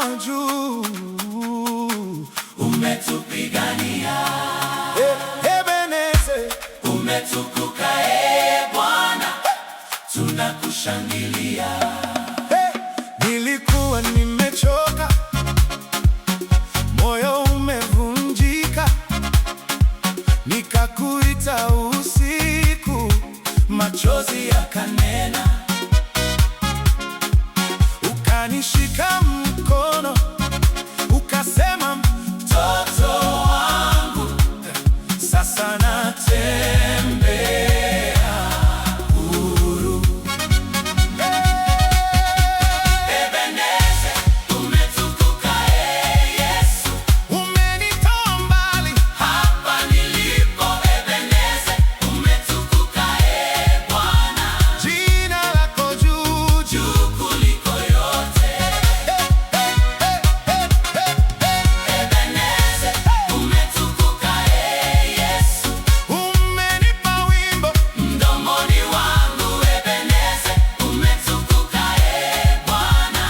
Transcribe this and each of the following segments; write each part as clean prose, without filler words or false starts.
wa juu, umetupigania. Ebeneze, umetukuka Bwana, tunakushangilia. Nilikuwa nimechoka, moyo umevunjika, nikakuita usiku, machozi yakanena. Ukanishika mkono, ukasema, mtoto wangu, sasa natembea huru. Ebeneze, umetukuka Yesu, Umenitoa mbali hapa nilipo. Ebeneze, umetukuka Bwana, jina lako juu juu kuliko yote. Ebeneze, umetukuka Yesu, umenipa wimbo mdomoni wangu. Ebeneze, umetukuka Bwana,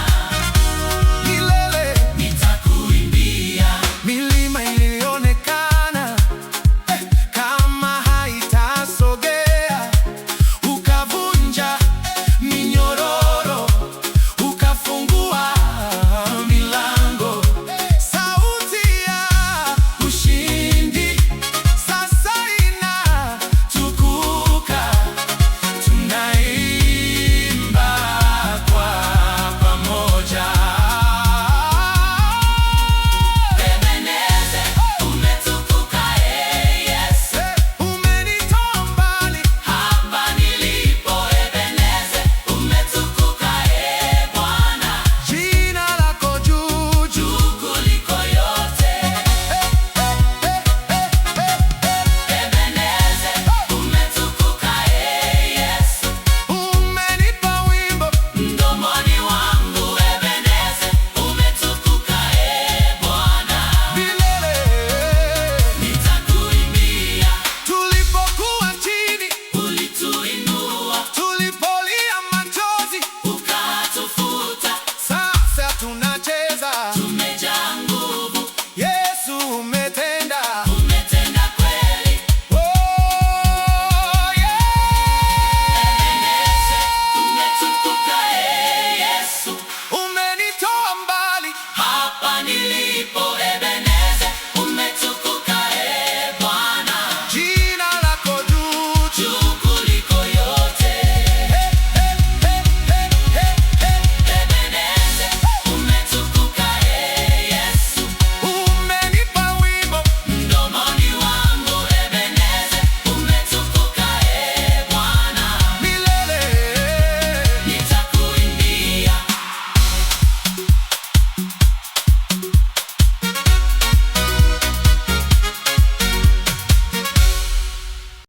milele. nitakuimbia. Milima ilionekana kama haitasogea, ukavunja minyororo, ukafungua milango. Sauti ya Ushindi sasa inatukuka, tunaimba kwa pamoja. Ebeneze, umetukuka Yesu, Umenitoa mbali hapa nilipo. Ebeneze, umetukuka Bwana, jina lako juu juu. juu kuliko yote. Ebeneze, umetukuka Yesu, Umenipa wimbo mdomoni wangu. Ebeneze, umetukuka Bwana, milele. nitakuimbia. Tulipokuwa chini, Ulituinua tulipolia machozi, ukatufuta, sasa tunacheza.